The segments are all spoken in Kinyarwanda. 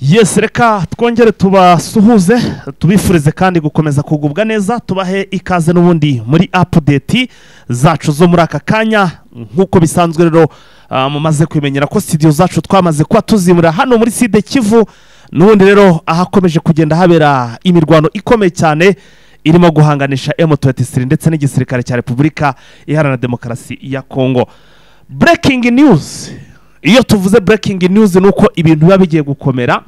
Yes, reka twongere tubasuhuze tubifurize kandi gukomeza kugubwa neza tubahe ikaze n'ubundi muri update zacu zo muri aka kanya nkuko bisanzwe rero mumaze kwimenyera ko studio zacu twamaze kuba tuzimura hano muri Side Kivu n'ubundi rero ahakomeje kugenda habera imirwano ikomeye cyane irimo guhanganisha M23 ndetse n'igisirikare cya Repubulika Iharanira Demokarasi ya Kongo. Breaking news, iyo tuvuze breaking news nuko ibintu biba bigiye gukomera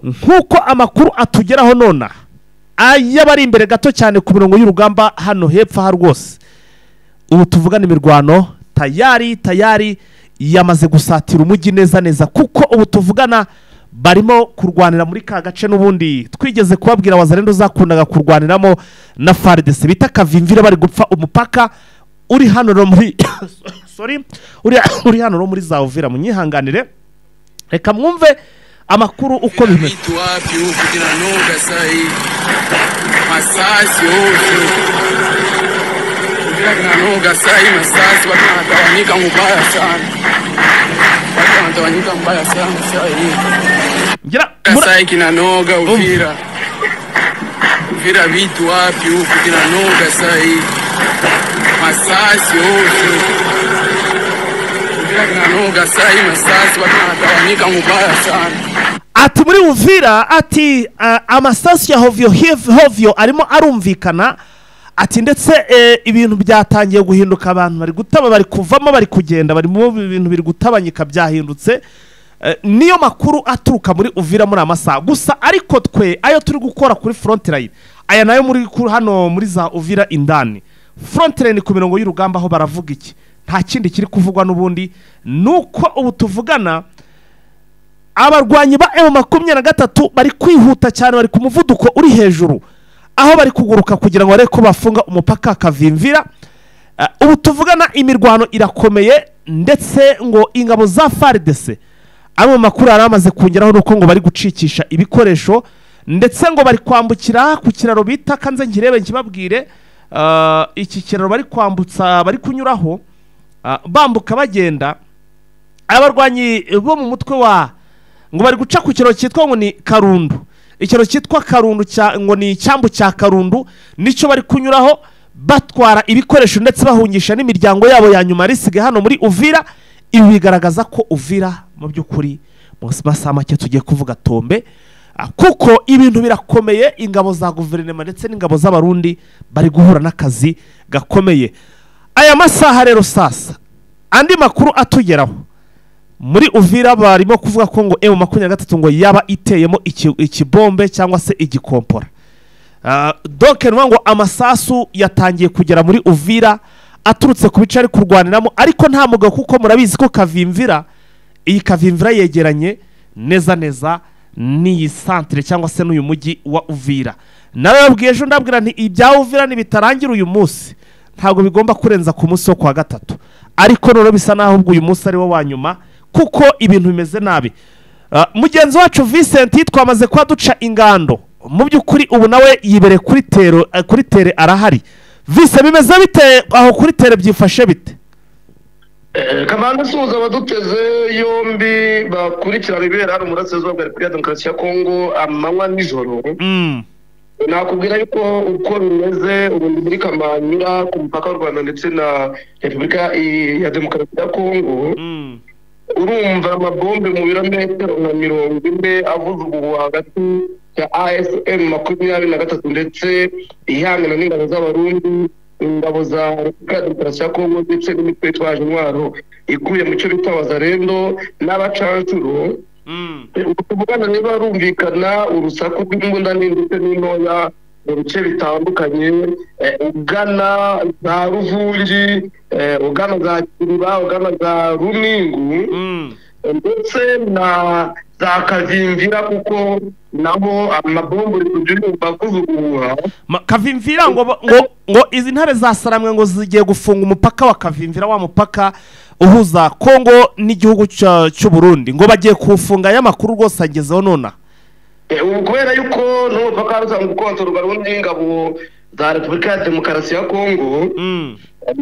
nkuko amakuru atugeraho nona ayabari imbere gato cyane ku mirongo y'urugamba hano hepfo ha rwose. Ubu tuvugana imirwano tayari yamaze gusatira umujyi neza kuko ubu tuvugana barimo kurwanira muri ka gace n'ubundi twigeze kubabwira Wazalendo zakundaga kurwaniramo na FARDC bita Kavimvira bari gupfa umupaka uri hano ro muri uri hano ro muri za Uvira munyihanganire reka mwumve amakuru uko bimeze. Kasai kinanoga Uvira Uvira vitu wapi huku kinanoga sai masasi huku Uvira kinanoga sai masasi wanatawanyika mubaya sana. Ati muri Uvira ati amasasi ya hovyo arimo arumvikana ati ndetse ibintu byatangiye guhinduka abantu bari gutaba bari kuvamo bari kugenda bari mu bintu biri gutabanyika byahindutse. Niyo makuru aturuka muri Uvira muri amasaha gusa ariko twe ayo turi gukora kuri front line aya nayo muri hano muri za Uvira indani front line ku mirongo y'urugamba aho baravuga iki nta kindi kiri kuvugwa n'ubundi nuko ubu tuvugana abarwanyi ba M23 bari kwihuta cyane bari ku muvuduko uri hejuru aho bari kuguruka kugira ngo bareko bafunga umupaka Kavimvira. Ubu tuvugana imirwano irakomeye ndetse ngo ingabo za FARDC abo makuru aramaze kongeraho nuko ngo bari gucikisha ibikoresho ndetse ngo bari kwambukira ku kiraro bita kanze ngirebe nkibabwire iki kiraro bari kwambutsa bari kunyuraho bambuka bagenda abarwanyi bo mu mutwe wa ngo bari guca ku kiraro cyitwa ngo ni Karundu. Ikiraro cyitwa Karundu ngo ni icyambu cya Karundu nico bari kunyuraho batwara ibikoresho ndetse bahungisha n'imiryango yabo ya nyuma risige hano muri Uvira. Ibi bigaragaza ko Uvira mu by'ukuri mu masaha make tugiye kuvuga tombe kuko ibintu birakomeye ingabo za guverinoma ndetse n'ingabo z'abarundi bari guhura n'akazi gakomeye aya masaha. Rero sasa andi makuru atugeraho muri Uvira barimo kuvuga ko ngo M23 ngo yaba iteyemo ikibombe cyangwa se igikompora. Donc ngo amasasu yatangiye kugera muri Uvira aturutse ku bice ari kurwaniramo ariko nta mugabo kuko murabizi ko Kavimvira iyi Kavimvira yegeranye neza ni centre cyangwa se n'uyu mujyi wa Uvira. Narababwiye ejo ndabwira nti ibya Uvira ni bitarangira uyu munsi ntago bigomba kurenza ku munsi wo kwa gatatu ariko none bisa naho ubwo uyu munsi ari wo wanyuma kuko ibintu bimeze nabi. Mugenzi wacu Vincent twamaze kwa duca ingando mu by'ukuri ubu nawe yibere kuri tere arahari. Vise bimeze bite aho kuri tere byifashe bite? Kamanda suza baduteze yombi bakurikira bibera hano murasezwa bwa Repubulika Demokarasi ya Kongo amanywa nijoro. Nakubwira yuko uko bimeze ubundi muri Kamanyura ku mupaka w'u Rwanda ndetse na Repubulika ya Demokarasi ya Kongo. Urumva amabombe mu birometero na 40 avuze ubu hagati ya ASM 23 ndetse ihangana n'ingabo z'abarundi ingabo za Repubulika Demokarasi ya Kongo ndetse n'imitwe itwaje intwaro ikuye mu cyo bita Wazalendo n'abacancuro. Ubugana niba rumvikana urusaku rw'imbunda ndetse n'intoya mu bice bitandukanye ugana za Ruvungi ugana za Kiriba ugana za Runingu ndetse na za Kavimvira kuko nabo amabombo y'umba kuzuguha Kavimvira ngo izi ntare zasaramwe ngo zigiye gufunga umupaka wa Kavimvira wa mupaka uhuza Kongo n'igihugu cy'u Burundi ngo bagiye kufunga y'amakuru rwose agezeho nona. Kubera yuko n'umupaka rusanzwe gukontorwa n'ingabo za Repubulika ya Demokarasi ya Kongo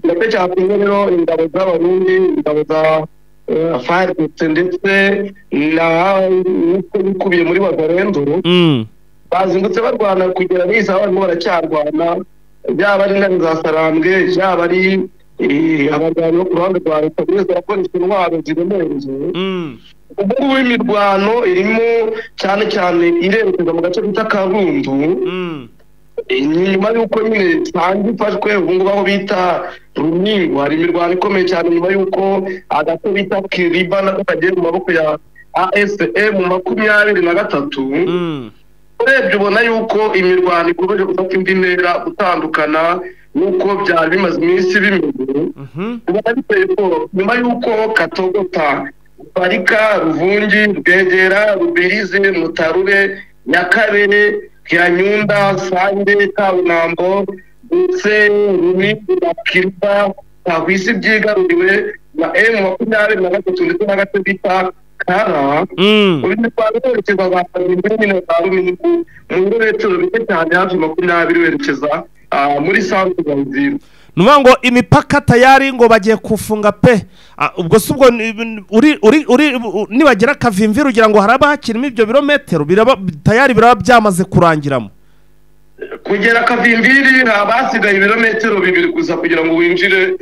ndetse cyane rero ingabo z'abarundi ingabo za FARDC ndetse n'ikubiye muri Wazalendo bazindutse barwana kugera n'isaha barimo baracyarwana byaba ari intare za Sarambwe byaba ari abagabo bo ku ruhande rwa leta bose barakoresha intwaro ziremereye ubu imirwano irimo cyane cyane irerekeza mu gace bita Karundu nyuma y'uko nyine sangi ifashwe ubu ngubu aho bita Runingo hari imirwano ikomeye cyane nyuma y'uko agace bita Kiriba nako kagiye mu maboko ya ASM 23 urebye ubona yuko imirwano ikomeje gufata indi ntera gutandukana nuko byari bimaze iminsi bimeze ubona biteye ko nyuma y'uko Katogota Parika Ruvungi Rwegera Rubirizi Mutarure Nyakabere Nyunda Sange Kabunambo ndetse Runingo na Kiriba tahwisi byigaruriwe na M23 ndetse n'agace bita Kara ubu twaberekeza mu birometero bike cyane hafi 20 werekeza muri santre ya Uvira nuvuga ngo imipaka tayari ngo bagiye kufunga pe ubwo subwo uri nibagera Kavimvira ugira ngo haraba hakirimo ibyo birometero tayari biraba byamaze kurangiramo kugera Kavimviri habasigaye ibirometero 2 gusa kugira ngo winjire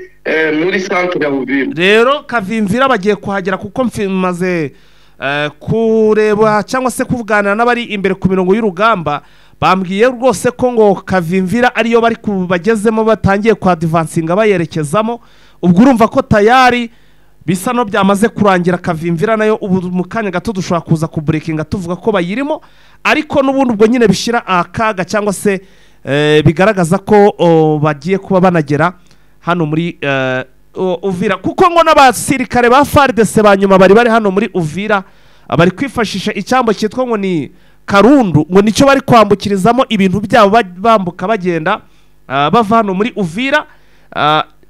muri santre ya Uvira rero Kavimvira bagiye kuhagera kuko mfimaze kureba cyangwa se kuvuganira n'abari imbere ku mirongo y'urugamba bambwiye rwose ko ngo Kavimvira ariyo bari kubagezemo batangiye kwa advancinga bayerekezamo ubwo urumva ko tayari bisa no byamaze kurangira Kavimvira nayo ubu mu kanya gato dushobora kuza ku breakinga tuvuga ko bayirimo ariko n'ubundi ubwo nyine bishira akaga cyangwa se bigaragaza ko bagiye kuba banagera hano muri Uvira kuko ngo n'abasirikare ba FARDC banyuma bari hano muri Uvira bari kwifashisha icyambo cyitwa ngo ni Karundu ngo nicyo bari kwambukirizamo ibintu byabo bambuka bagenda bava hano muri Uvira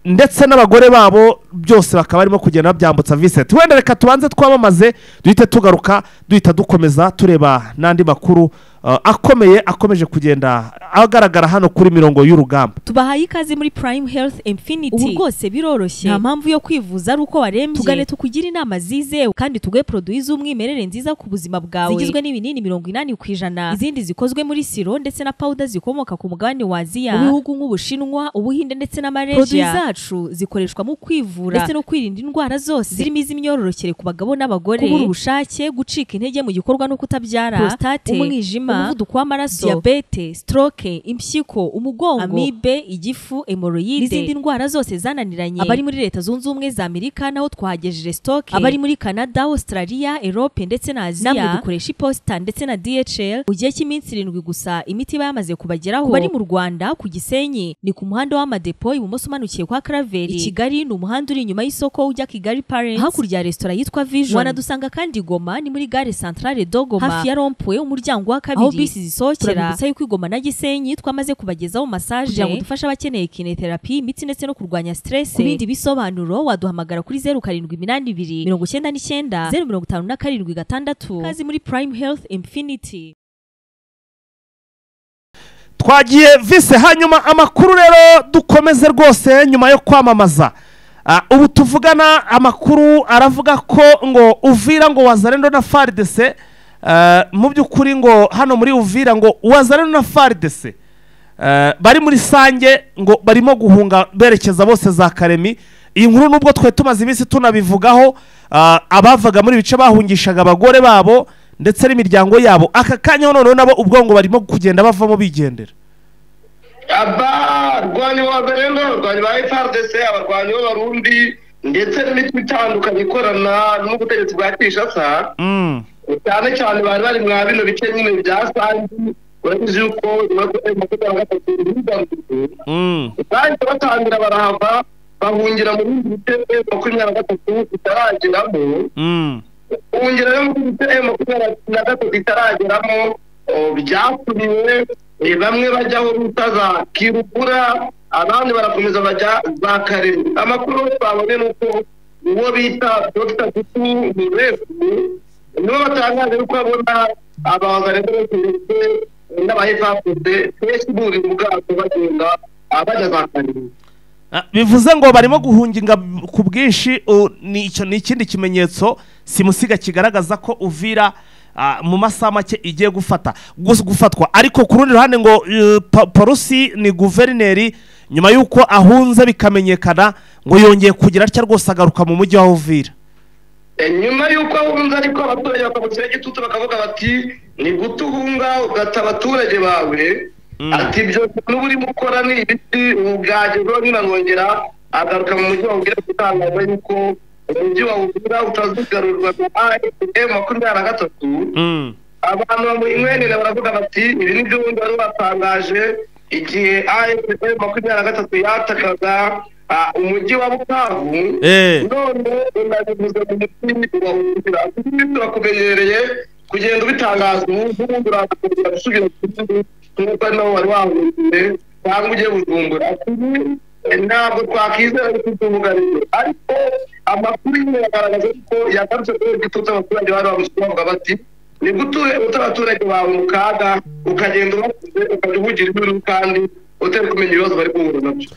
ndetse n'abagore babo byose bakaba barimo kugenda babyambutsa Vincent wenda reka tubanze twabamaze duhite tugaruka duhita dukomeza tureba nandi makuru akomeje kugenda agaragara hano kuri mirongo y'urugamba tubahaye ikaze muri Prime Health Infinity ubu rwose biroroshye nta mpamvu yo kwivuza ari uko warembye tugane tukugira inama zizewe kandi tuguhe produits z'umwimerere nziza ku buzima bwawe zigizwe n'ibinini 80% izindi zikozwe muri siro ndetse na powder zikomoka ku mugabane wa Aziya mu bihugu nk'Ubushinwa Ubuhinde ndetse na Malaysia produits zacu zikoreshwa mu kwivura ndetse no kwirinda indwara zose zirimo iz'imyororokere ku bagabo n'abagore kubura ubushake gucika intege mu gikorwa no kutabyara prostate umwijima umuvuduko w'amaraso diabete stroke impyiko umugongo amibe igifu hemorrhoide n'izindi ndwara zose zananiranye abari muri leta zunze ubumwe za Amerika naho twagejeje stock abari muri Canada Australia Europe ndetse na Aziya namwe dukoresha iposita ndetse na DHL mu gihe cy'iminsi 7 gusa imiti bayamaze kubageraho bari mu Rwanda ku Gisenyi ni ku muhanda w'amadepo ibumoso umanukiye kwa Karaveri Kigali ni umuhanda uri inyuma y'isoko ujya Kigali Parents hakurya ya restaurant yitwa Vision wanadusanga kandi Goma ni muri gare centrale Dogoma hafi ya Rompwe umuryango wa kabiri aho bisi zisohokera turabutsa yuko Igoma na Gisenyi twamaze kubagezaho massage kugira ngo dufashe abakeneye kinetherapy imiti ndetse no kurwanya stress ku bindi bisobanuro waduhamagara kuri 0782 99 057 kazi muri Prime Health Infinity twagiye Vice hanyuma amakuru rero dukomeze rwose nyuma yo kwamamaza ubu tuvugana amakuru aravuga ko ngo Uvira ngo Wazalendo na FARDC mu by'ukuri ngo hano muri Uvira ngo Wazalendo na FARDC bari muri Sange ngo barimo guhunga berekeza bose za Karemi iyi nkuru nubwo twe tumaze iminsi tunabivugaho abavaga muri bice bahungishaga abagore babo ndetse n'imiryango yabo aka kanya none nabo ubwongo barimo kugenda bavamo bigendera abarwanyi b'Abazalendo abarwanyi ba FARDC abarwanyi b'Abarundi ndetse n'imitwe itandukanye ikorana n'ubutegetsi bwa Kinshasa cyane cyane bari mwa bino bice nyine bya Sangi urabizi yuko kandi batangira barahava bahungira mu bindi bice 23 itarageramo bahungira mu bice 23 itarageramo byatumiwe bamwe bajyaho rutaza Kirukura abandi barakomeza bajya za Karemi amakuru twabone nuko uwo bita Dr. Tutu Murefu nibo batangaje uko abona Abazalendo ndetse n'abahefapfude twese buri mu bwato bagenda abajya za Karemi bivuze ngo barimo guhunginga ku bwinshi. Icyo ni ikindi kimenyetso simusiga kigaragaza ko Uvira mu masaha make igiye gufatwa. Ariko ku rundi ruhande ngo Parusi ni guverineri nyuma y'uko ahunze bikamenyekana ngo yongeye kugira atya rwose agaruka mu mujyi wa Uvira. Nyuma y'uko ahunze ariko abaturage bakamushyira igitutu bakavuga bati ni gutuhunga ugata abaturage bawe, ati ibyo n'ubu urimo ukora ni ibiti ubwagezweho ninanongera agaruka mu mujyi wa Uvira gutangaza yuko umujyi wa Uvira utazigarurwa na M23. Abantu bamuyinwenera baravuga bati ibi ni byo wundi wari watangaje igihe M23 yatakaga umujyi wa Bukavu. None unabivuze mu mutima wa Uvira turakumenyereye kugenda ubitangaza ubundi uraza gusubira kuko nawe wari wahungiye cyangwa ugiye Bujumbura. Ntabwo twakizera kutuvuganira, ariko amakuru yagaragaza ko yagarutse ko igitutu abaturage bari bamushyiraho bati ni guture abaturage bawe mu kaga ukagenda ubakuze ukajugira ibintu kandi utari kumenya ibibazo bari guhura nabyo.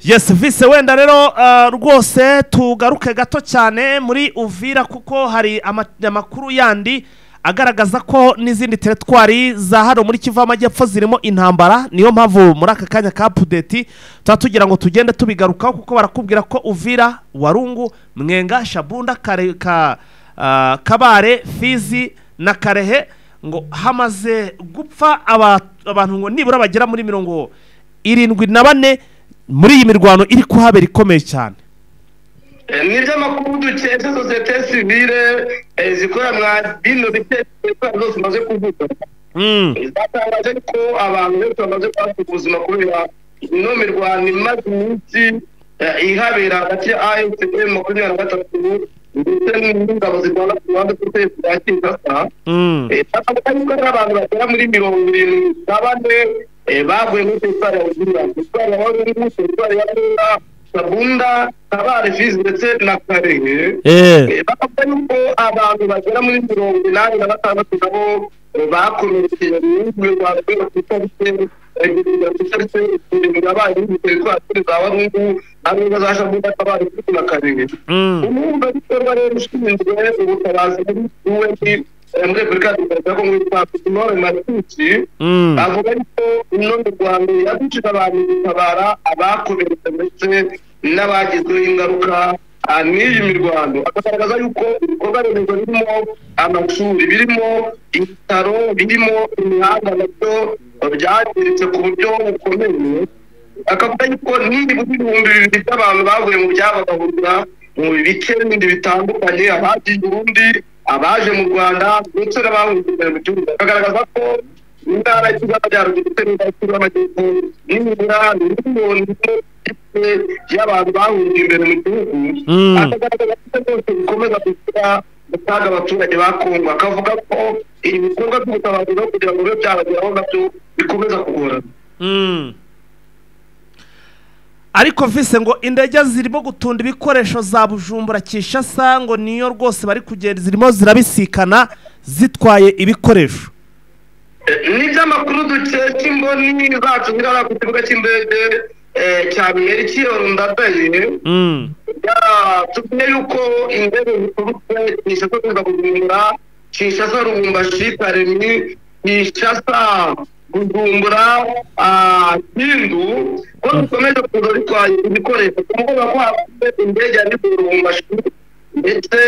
Yes, vise wenda rero rwose tugaruke gato cyane muri Uvira kuko hari amakuru yandi agaragaza ko n'izindi teritwari za hano muri Kivu y'Amajyepfo zirimo intambara. Niyo mpamvu muri aka kanya ka update tugira ngo tugende tubigarukaho kuko barakubwira ko Uvira, Warungu, Mwenga, Shabunda, Kabare, Fizi na Karehe ngo hamaze gupfa abantu ngo nibura bagera muri 74 muri iyi mirwano iri kuhabera ikomeye cyane. Nibyo amakuru dukesha sosiyete sivile zikora mwa bino bitekerezo zose maze kuvuga. Zatangaje ko abantu benshi bamaze kwaka ubuzima kubera ino mirwano imaze iminsi ihabera hagati ya AFC M23 ndetse n'ingabo zirwana ku ruhande rw'ubutegetsi bwa Kinshasa. Bavuga ko abantu bagera muri 74 baguye muri teritwari ya Uvira. Teritwari ya Shabunda, Kabare, Fizi ndetse na Karehe. Bavuga yuko abantu bagera muri 86 nabo bakomerekeye mu Rwanda rwo kutarike yabaye mu teritwari za Warungu n'abiga za Shabunda, Kabare, Fizi na Karehe. Umwumva bikorwa rero ushinzwe ubutabazi muri muri Repubulika ya Kongo witwa Kimore Matutsi avuga ko ino Rwanda yaducira abantu gutabara abakomeretse ndetse n'abagizweho ingaruka n'iyi mirwano. Akagaragaza yuko ibikorwa remezo birimo amashuri, birimo ibitaro, birimo imihanda nabyo byangiritse ku buryo bukomeye. Akavuga yuko n'ibihumbi 2,000 by'abantu bavuye mu byabo bagahurira mu bice bindi bitandukanye, abagiye Burundi, abaje mu Rwanda ndetse n'abahungiye mu gihugu. Akagaragaza ko intara y'Amajyaruguru y'Amajyepfo n'imibura y'abantu bahungiye imbere mu gihugu. Akagaragaza ko byose bikomeza gushyira mu kaga abaturage ba Kongo. Akavuga ko ibikorwa by'ubutabazi no kugira ngo bibe byabageraho nabyo bikomeza kugorana. Ariko vise ngo indege zirimo gutunda ibikoresho za Bujumbura Kinshasa ngo niyo rwose bari kugenda zirimo zirabisikana zitwaye ibikoresho. Nibyo amakuru dukesha imboni zacu zirara ku kibuga cy'indege cya Merikio Ndadaye. Tumenye yuko indege ziturutse Kinshasa ziza Bujumbura, Kinshasa Lubumbashi, Karemi, Kinshasa Bujumbura, Kindu ko dukomeje kuza bitwaye ibikoresho. Kumvuga ko hafite indege yari Lubumbashi ndetse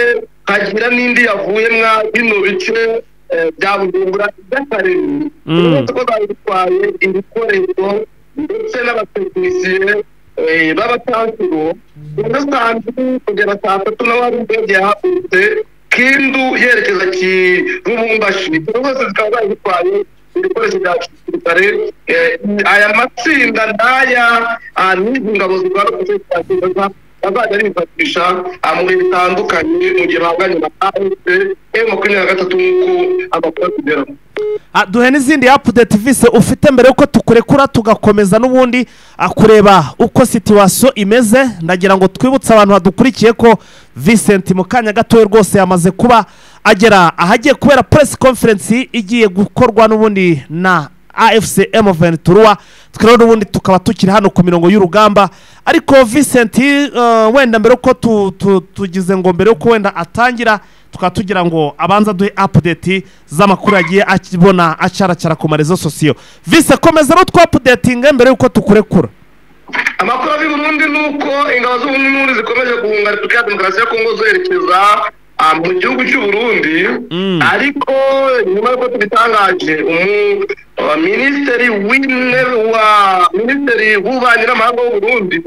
hagira n'indi yavuye mwa bino bice bya Bujumbura by'Akaremi. Ko bitwaye ibikoresho ndetse n'abatekinisiye b'abatansiro. Ubusanzwe kugera saa 3 n'abari indege yahagurutse Kindu yerekeza Lubumbashi. Zose zikaba bitwaye ibikoresho bya gisirikare. Aya matsinda n'aya n'ingabo zirwana ku Kinshasa bazajya bifatisha mu bihe bitandukanye mu gihe bahanganye na AFC M23 nk'uko amakuru kugeraho. Duhe n'izindi update vise ufite mbere yuko tukurekura tugakomeza n'ubundi kureba uko situation imeze. Ndagira ngo twibutse abantu badukurikiye ko Vincent mu kanya gato rwose yamaze kuba agera ahagiye kubera press conference igiye gukorwa n'ubundi na AFC M23 twero n'ubundi tukaba tukiri hano ku mirongo y'urugamba ariko Vincent wenda mbere uko tugize ngo mbere uko wenda atangira tukatugira ngo abanza duhe update z'amakuru yagiye akibona acaracara ku marezo sosiyo. Vice komeza no updating mbere uko tukurekura. Amakuru ari Burundi nuko ingabo z'ubumwe zikomeje guhunga Repubulika ya Demokarasi ya Kongo zoherekeza mu gihugu cy'u Burundi ariko nyuma y'uko tubitangaje minisitiri w'ububanyi n'amahanga w'u Burundi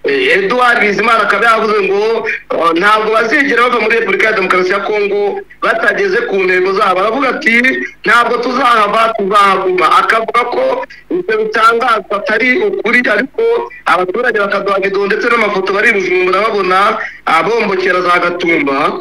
Edouard Bizimana akaba yavuze ngo ntabwo bazigera bava muri Repubulika ya Demokarasi ya Kongo batageze ku ntego zabo. Aravuga ati ntabwo tuzahava tuzahaguma, akavuga ko ibyo bitangazwa atari ukuri ariko abaturage bakaduha video ndetse n'amafoto bari Bujumbura babona abombokera za Gatumba.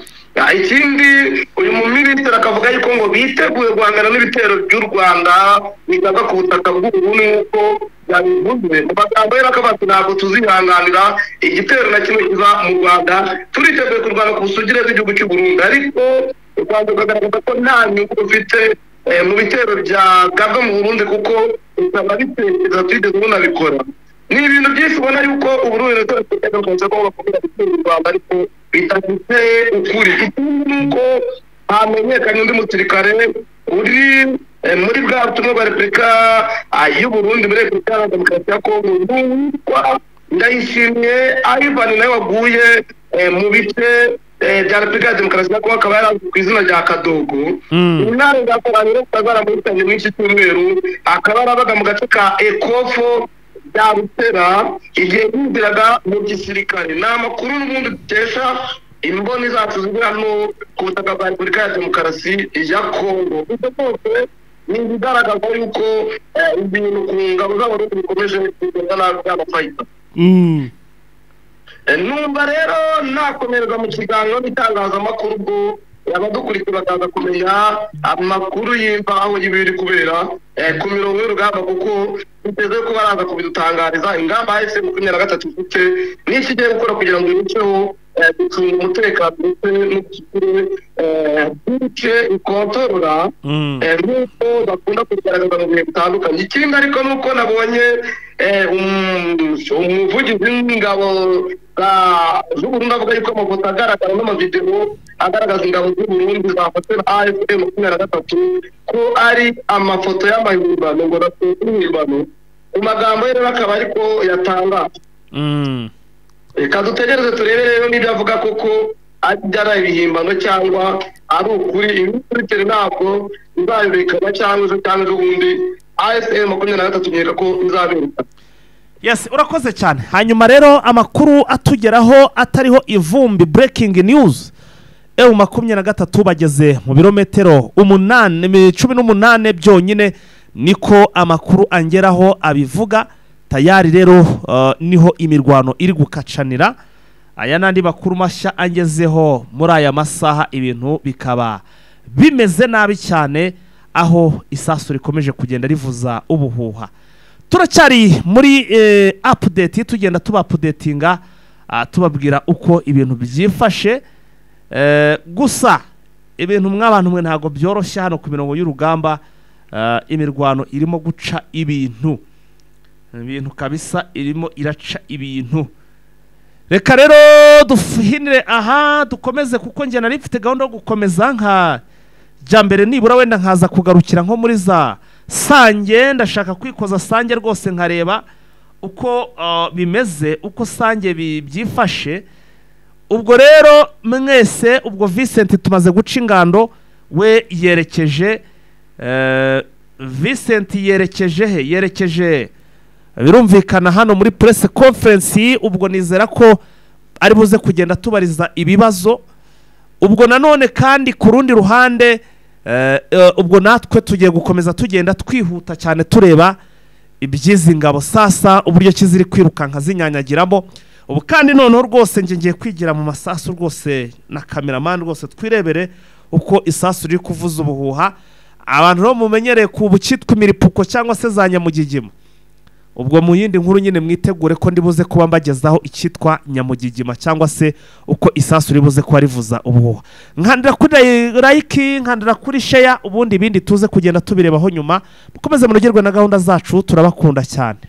Ikindi uyu muminisitiri akavuga yuko ngo biteguye guhangana n'ibitero by'u Rwanda bigaga ku butaka bw'Uburundi nk'uko yabivuze. Mu magambo ye akabati ntabwo tuzihanganira igitero na kimwe kiva mu Rwanda, turiteguye kurwana ku busugire bw'igihugu cy'u Burundi ariko u Rwanda rukagaragaza ko nta nyungu rufite mu bitero bya gabwa mu Burundi kuko usanga bitekereza twigeze bunabikora. Ni ibintu byinshi ubona yuko Uburundi n'Uburundi ko bakomeza gutera u Rwanda ariko bitafite ukuri. Ikindi nuko hamenyekanye undi musirikare uri muri bwa butumwa bwa Repubulika y'u Burundi muri Repubulika ya Demokarasi ya Kongo witwa Ndayishimiye Ivan nawe waguye mu bice bya Repubulika ya Demokarasi ya Kongo akaba yarazwi ku izina rya Kadogo. Intare zakoranye no kutazara muri tanye mwinshi cy'umweru akaba yarabaga mu gace ka Ekofo bya Butera igihe yinjiraga mu gisirikare. Ni amakuru n'ubundi dukesha imboni zacu ziri hano ku butaka bwa Repubulika ya Demokarasi ya Kongo. Ibyo byose ni ibigaragaza yuko ibintu ku ngabo z'Abarundi bikomeje kugenda nabi by'amafayita. Numva rero nakomereza mu kiganiro n'itangazamakuru ubwo abadukurikira bakaza kumenya amakuru y'imvaho y'ibiri kubera ku mirongo y'urugamba kuko biteze ko baraza kubidutangariza ingamba AFC 23 ifite n'ikigiye gukora kugira ngo ibiceho gucunga umutekano ndetse n'ubuce ikontorora nk'uko bakunda kugaragaza mu bihe bitandukanye. Ikindi ariko nuko nabonye umuvugizi w'ingabo z'u Burundi avuga yuko amafoto agaragara n'amavideo agaragaza ingabo z'u Burundi zafashwe na AFC 23 ko ari amafoto y'amahimbano ngo natwe imihimbano. Mu magambo ye akaba ariko yatangaje. Reka dutegereze turebe rero niba avuga koko ajyara ibihimbano cyangwa ari ukuri. Ibikurikire ntabwo bizabirikana cyangwa ubundi AFC 23 nyeka ko izabirika. Yes, urakoze cyane. Hanyuma rero amakuru atugeraho atariho ivumbi, breaking news. EU23 bageze mu birometero 18 byonyine niko amakuru angeraho abivuga. Tayari rero niho imirwano iri gukacanira. Aya nandi makuru mashya angezeho muri aya masaha ibintu bikaba bimeze nabi cyane aho isasu rikomeje kugenda rivuza ubuhuha. Turacyari muri update tugenda updatinga tubabwira uko ibintu byifashe gusa ibintu mw'abantu mwe ntago byoroshye hano ku mirongo y'urugamba. Imirwano irimo guca ibintu kabisa irimo iraca ibintu. Reka rero duhinire aha dukomeze kuko njye nari mfite gahunda yo gukomeza nka jambere nibura wenda nkaza kugarukira nko muri za Sange. Ndashaka kwikoza Sange rwose nkareba uko bimeze uko Sange byifashe. Ubwo rero mwese ubwo Vincent tumaze guca ingando we yerekeje Vincent yerekeje birumvikana hano muri press conference. Ubwo nizera ko ari buze kugenda tubariza ibibazo. Ubwo nanone kandi ku rundi ruhande ubwo natwe tugiye gukomeza tugenda twihuta cyane tureba ibyizi ngabo sasa uburyo kiziri kwirukanka zinyanyagiramo. Ubu kandi noneho rwose ngiye kwigira mu masasu rwose na cameraman rwose twirebere uko isasu riri kuvuza ubuhuha. Abantu ro mumenyereye ku bucitwa imiripuko cyangwa se za nyamugigima ubwo mu yindi nkuru nyine mwitegure ko ndibuze kuba mbagezaho icyitwa nyamugigima cyangwa se uko isasu ribuze kuba rivuza ubuhuha. Nkandira kuri like, nkandira kuri share, ubundi ibindi tuze kugenda tubirebaho nyuma. Mukomeze munogerwe na gahunda zacu, turabakunda cyane.